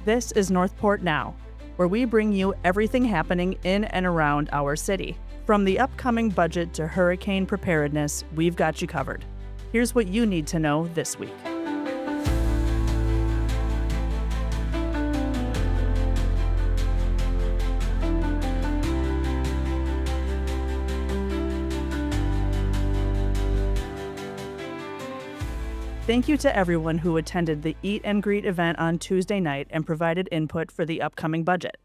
This is Northport Now, where we bring you everything happening in and around our city. From the upcoming budget to hurricane preparedness, we've got you covered. Here's what you need to know this week. Thank you to everyone who attended the Eat and Greet event on Tuesday night and provided input for the upcoming budget.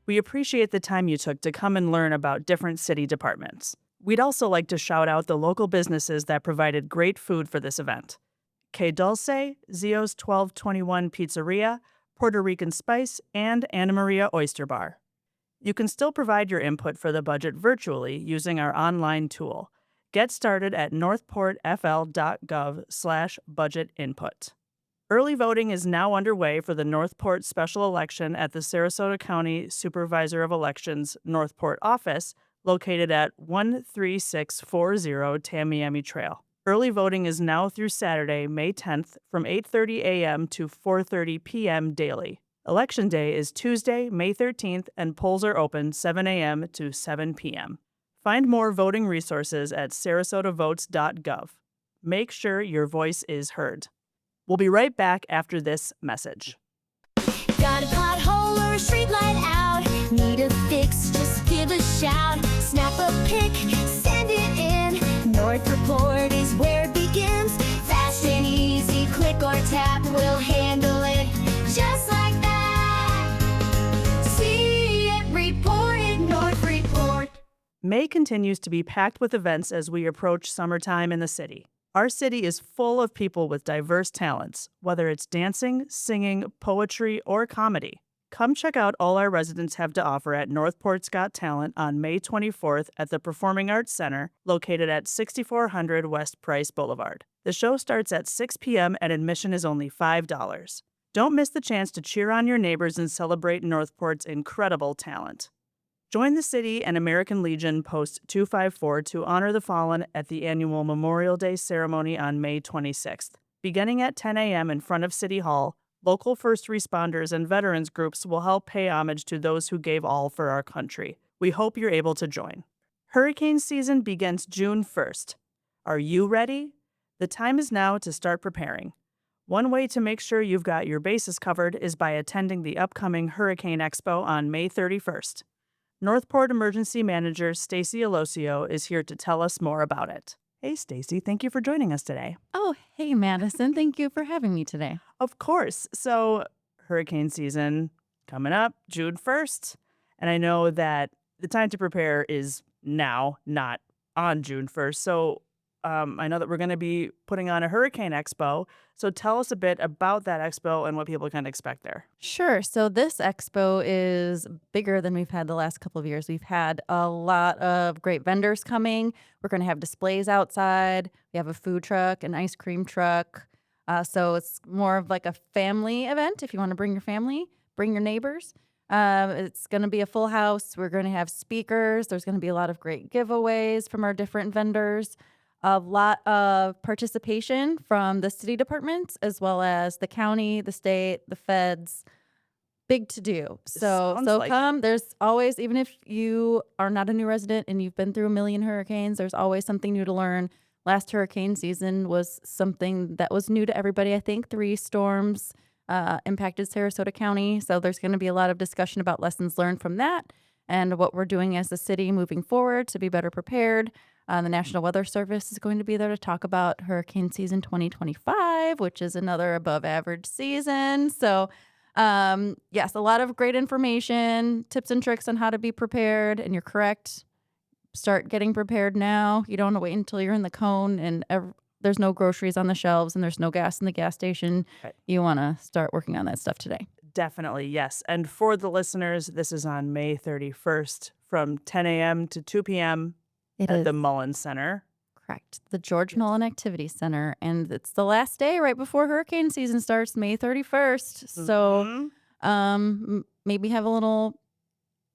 We appreciate the time you took to come and learn about different city departments. We'd also like to shout out the local businesses that provided great food for this event. Que Dulce, Zio's 1221 Pizzeria, Puerto Rican Spice, and Anna Maria Oyster Bar. You can still provide your input for the budget virtually using our online tool. Get started at northportfl.gov/budget input. Early voting is now underway for the Northport special election at the Sarasota County Supervisor of Elections Northport office, located at 13640 Tamiami Trail. Early voting is now through Saturday, May 10th from 8:30 a.m. to 4:30 p.m. daily. Election Day is Tuesday, May 13th, and polls are open 7 a.m. to 7 p.m. Find more voting resources at sarasotavotes.gov. Make sure your voice is heard. We'll be right back after this message. Got a pothole or a street light out? Need a fix? Just give a shout. Snap a pic, send it in. North Report is where it begins. Fast and easy, click or tap, we'll handle it just like that. See it reported, North Report. May continues to be packed with events as we approach summertime in the city. Our city is full of people with diverse talents, whether it's dancing, singing, poetry, or comedy. Come check out all our residents have to offer at Northport's Got Talent on May 24th at the Performing Arts Center, located at 6400 West Price Boulevard. The show starts at 6 p.m. and admission is only $5. Don't miss the chance to cheer on your neighbors and celebrate Northport's incredible talent. Join the City and American Legion Post 254 to honor the fallen at the annual Memorial Day ceremony on May 26th. Beginning at 10 a.m. in front of City Hall, local first responders and veterans groups will help pay homage to those who gave all for our country. We hope you're able to join. Hurricane season begins June 1st. Are you ready? The time is now to start preparing. One way to make sure you've got your bases covered is by attending the upcoming Hurricane Expo on May 31st. Northport Emergency Manager Stacy Aloisio is here to tell us more about it. Hey, Stacy, thank you for joining us today. Oh, hey, Madison. Thank you for having me today. Of course. So, hurricane season coming up, June 1st. And I know that the time to prepare is now, not on June 1st. So, I know that we're going to be putting on a Hurricane Expo. So tell us a bit about that expo and what people can expect there. Sure. So this expo is bigger than we've had the last couple of years. We've had a lot of great vendors coming. We're going to have displays outside. We have a food truck, an ice cream truck. So it's more of like a family event. If you want to bring your family, bring your neighbors. It's going to be a full house. We're going to have speakers. There's going to be a lot of great giveaways from our different vendors. A lot of participation from the city departments as well as the county, the state, the feds. Big to do. So come. There's always, even if you are not a new resident and you've been through a million hurricanes, there's always something new to learn. Last hurricane season was something that was new to everybody. I think 3 storms impacted Sarasota County. So there's going to be a lot of discussion about lessons learned from that and what we're doing as a city moving forward to be better prepared. The National Weather Service is going to be there to talk about hurricane season 2025, which is another above average season. So, yes, a lot of great information, tips and tricks on how to be prepared. And you're correct. Start getting prepared now. You don't want to wait until you're in the cone and there's no groceries on the shelves and there's no gas in the gas station. Right. You want to start working on that stuff today. Definitely, yes. And for the listeners, this is on May 31st from 10 a.m. to 2 p.m. at the Mullen Center. Correct. The George Mullen Activity Center. And it's the last day right before hurricane season starts, May 31st. So maybe have a little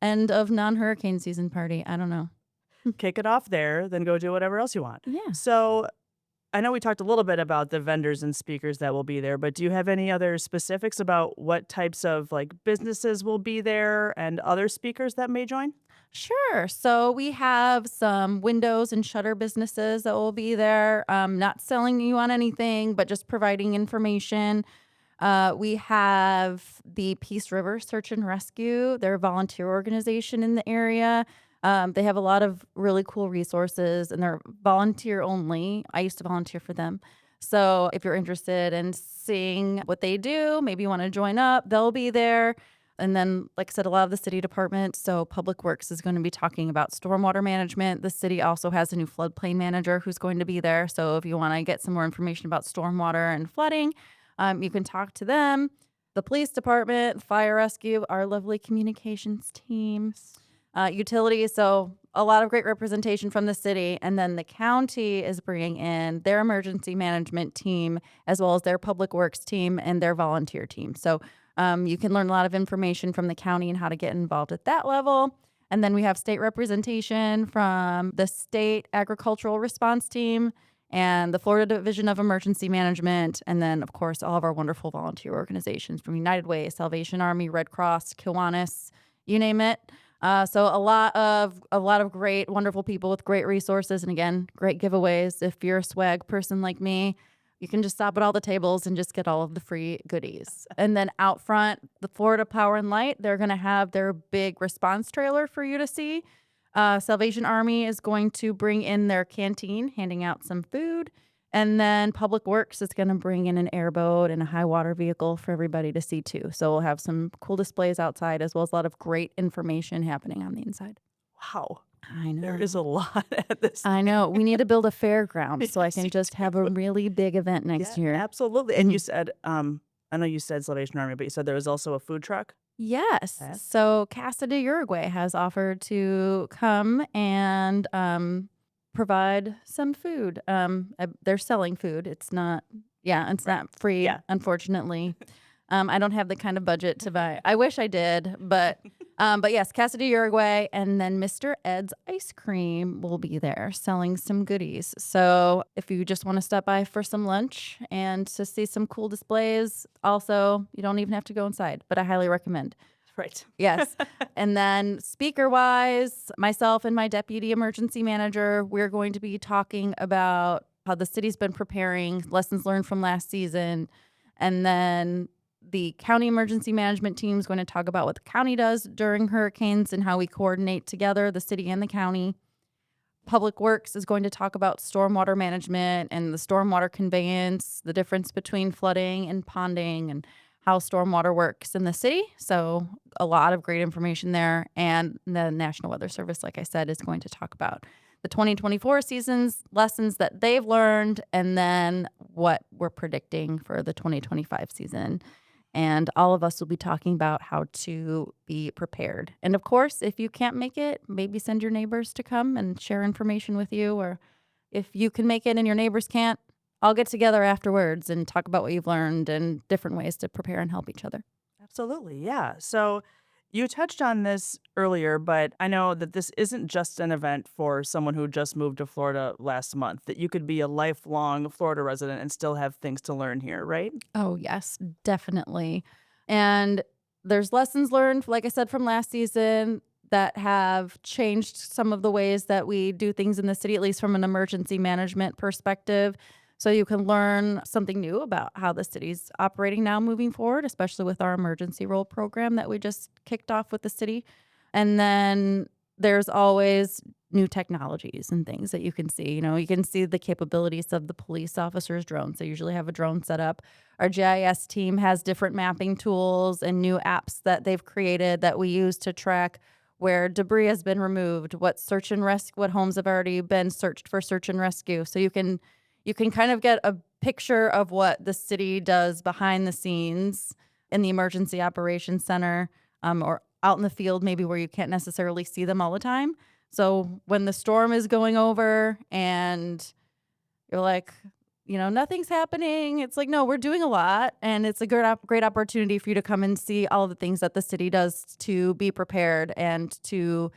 end of non-hurricane season party. I don't know. Kick it off there, then go do whatever else you want. Yeah. So I know we talked a little bit about the vendors and speakers that will be there, but do you have any other specifics about what types of like businesses will be there and other speakers that may join? Sure. So we have some windows and shutter businesses that will be there, not selling you on anything, but just providing information. We have the Peace River Search and Rescue. They're a volunteer organization in the area. They have a lot of really cool resources and they're volunteer only. I used to volunteer for them. So if you're interested in seeing what they do, maybe you want to join up, they'll be there. And then, like I said, a lot of the city departments. So Public Works is going to be talking about stormwater management. The city also has a new floodplain manager who's going to be there. So if you want to get some more information about stormwater and flooding, you can talk to them. The police department, fire rescue, our lovely communications team, utilities. So a lot of great representation from the city. And then the county is bringing in their emergency management team, as well as their public works team and their volunteer team. So you can learn a lot of information from the county and how to get involved at that level. And then we have state representation from the state agricultural response team and the Florida Division of Emergency Management. And then, of course, all of our wonderful volunteer organizations from United Way, Salvation Army, Red Cross, Kiwanis, you name it. So a lot of great, wonderful people with great resources. And again, great giveaways. If you're a swag person like me, you can just stop at all the tables and just get all of the free goodies. And then out front, the Florida Power and Light, they're going to have their big response trailer for you to see. Salvation Army is going to bring in their canteen, handing out some food. And then Public Works is going to bring in an airboat and a high water vehicle for everybody to see too. So we'll have some cool displays outside as well as a lot of great information happening on the inside. Wow. I know. There is a lot at this. I know. We need to build a fairground so I Yes, can you just have a really big event next Yeah, year. absolutely. And you Mhm. said, I know you said Salvation Army, but you said there was also a food truck? Yes. Yeah. So Casa de Uruguay has offered to come and provide some food. They're selling food. It's not, yeah, it's Right. not free, Yeah. unfortunately. I don't have the kind of budget to buy. I wish I did, but yes, Casa de Uruguay, and then Mr. Ed's Ice Cream will be there selling some goodies. So if you just want to stop by for some lunch and to see some cool displays, also you don't even have to go inside, but I highly recommend. Right. Yes. And then speaker wise, myself and my deputy emergency manager, we're going to be talking about how the city's been preparing, lessons learned from last season, and then the county emergency management team is going to talk about what the county does during hurricanes and how we coordinate together, the city and the county. Public Works is going to talk about stormwater management and the stormwater conveyance, the difference between flooding and ponding, and how stormwater works in the city. So a lot of great information there. And the National Weather Service, like I said, is going to talk about the 2024 season's lessons that they've learned and then what we're predicting for the 2025 season. And all of us will be talking about how to be prepared. And of course, if you can't make it, maybe send your neighbors to come and share information with you. Or if you can make it and your neighbors can't, I'll get together afterwards and talk about what you've learned and different ways to prepare and help each other. Absolutely. Yeah. So you touched on this earlier, but I know that this isn't just an event for someone who just moved to Florida last month, that you could be a lifelong Florida resident and still have things to learn here, right? Oh, yes, definitely. And there's lessons learned, like I said, from last season that have changed some of the ways that we do things in the city, at least from an emergency management perspective. So you can learn something new about how the city's operating now moving forward, especially with our emergency role program that we just kicked off with the city. And then there's always new technologies and things that you can see. You know, you can see the capabilities of the police officers' drones. They usually have a drone set up. Our GIS team has different mapping tools and new apps that they've created that we use to track where debris has been removed, what search and rescue, what homes have already been searched for search and rescue. So you can kind of get a picture of what the city does behind the scenes in the emergency operations center, or out in the field, maybe where you can't necessarily see them all the time. So when the storm is going over and you're like, you know, nothing's happening, it's like, no, we're doing a lot. And it's a great opportunity for you to come and see all of the things that the city does to be prepared and to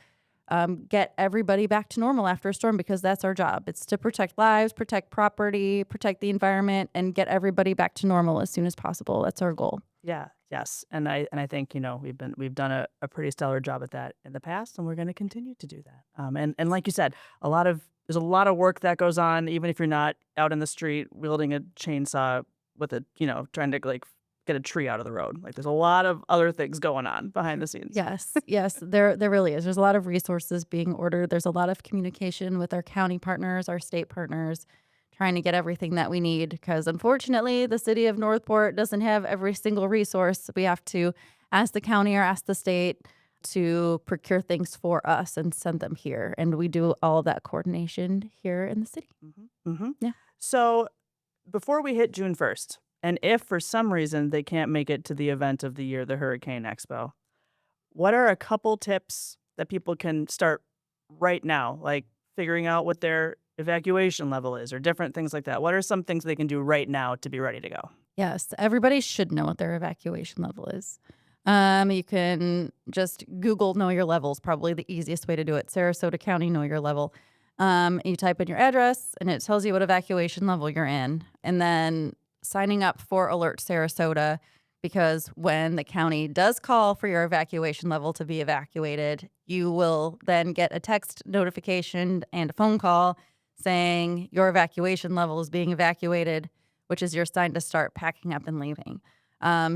get everybody back to normal after a storm, because that's our job. It's to protect lives, protect property, protect the environment, and get everybody back to normal as soon as possible. That's our goal. Yeah, yes. And I think, we've done a pretty stellar job at that in the past, and we're going to continue to do that. And like you said, there's a lot of work that goes on, even if you're not out in the street wielding a chainsaw with trying to like get a tree out of the road. Like there's a lot of other things going on behind the scenes. Yes, yes, there really is. There's a lot of resources being ordered. There's a lot of communication with our county partners, our state partners, trying to get everything that we need, because unfortunately the city of Northport doesn't have every single resource. We have to ask the county or ask the state to procure things for us and send them here. And we do all of that coordination here in the city. Yeah. So before we hit June 1st, and if for some reason they can't make it to the event of the year, the Hurricane Expo, what are a couple tips that people can start right now, like figuring out what their evacuation level is or different things like that? What are some things they can do right now to be ready to go? Yes, everybody should know what their evacuation level is. You can just Google Know Your Levels, probably the easiest way to do it. Sarasota County Know Your Level. You type in your address and it tells you what evacuation level you're in. And then signing up for Alert Sarasota, because when the county does call for your evacuation level to be evacuated, you will then get a text notification and a phone call saying your evacuation level is being evacuated, which is your sign to start packing up and leaving.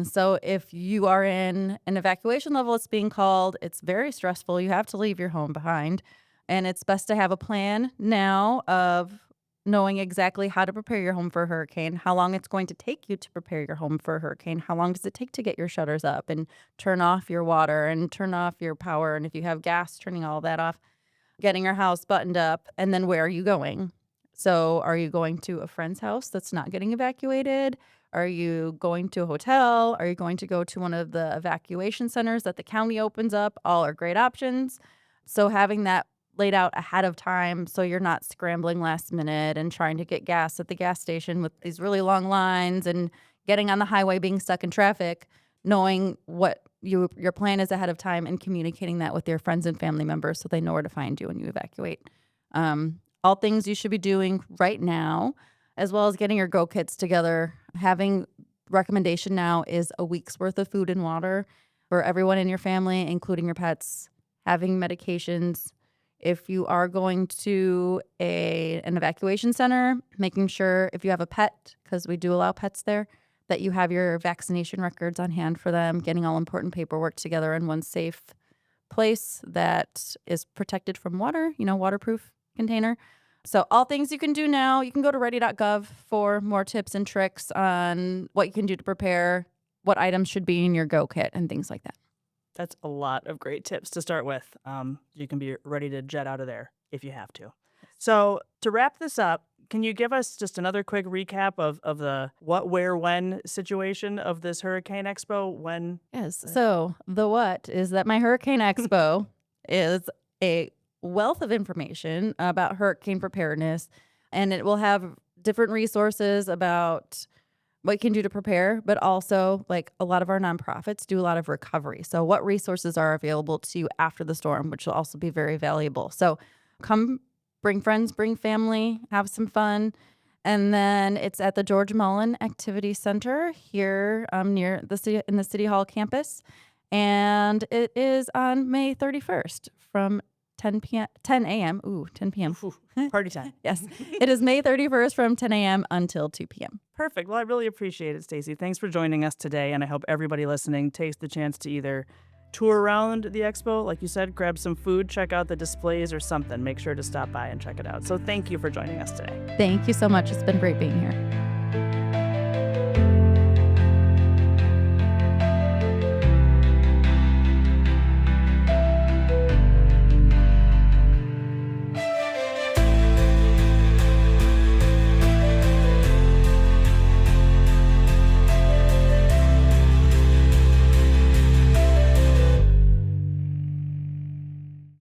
So if you are in an evacuation level, it's being called, it's very stressful. You have to leave your home behind. And it's best to have a plan now of knowing exactly how to prepare your home for a hurricane, how long it's going to take you to prepare your home for a hurricane, how long does it take to get your shutters up and turn off your water and turn off your power, and if you have gas, turning all that off, getting your house buttoned up, and then where are you going? So are you going to a friend's house that's not getting evacuated? Are you going to a hotel? Are you going to go to one of the evacuation centers that the county opens up? All are great options. So having that laid out ahead of time so you're not scrambling last minute and trying to get gas at the gas station with these really long lines and getting on the highway being stuck in traffic, knowing what your plan is ahead of time and communicating that with your friends and family members so they know where to find you when you evacuate. All things you should be doing right now, as well as getting your go kits together. Having recommendation now is a week's worth of food and water for everyone in your family, including your pets. Having medications. If you are going to an evacuation center, making sure if you have a pet, because we do allow pets there, that you have your vaccination records on hand for them, getting all important paperwork together in one safe place that is protected from water, waterproof container. So all things you can do now. You can go to ready.gov for more tips and tricks on what you can do to prepare, what items should be in your go kit, and things like that. That's a lot of great tips to start with. You can be ready to jet out of there if you have to. So to wrap this up, can you give us just another quick recap of the what, where, when situation of this Hurricane Expo? When? Yes. So the what is that my Hurricane Expo is a wealth of information about hurricane preparedness, and it will have different resources about what you can do to prepare, but also like a lot of our nonprofits do a lot of recovery. So what resources are available to you after the storm, which will also be very valuable. So come, bring friends, bring family, have some fun. And then it's at the George Mullen Activity Center here near the city, in the City Hall campus. And it is on May 31st from 10 a.m. Ooh, 10 p.m. Party time. Yes. It is May 31st from 10 a.m. until 2 p.m. Perfect. Well, I really appreciate it, Stacy. Thanks for joining us today, and I hope everybody listening takes the chance to either tour around the expo, like you said, grab some food, check out the displays or something. Make sure to stop by and check it out. So thank you for joining us today. Thank you so much. It's been great being here.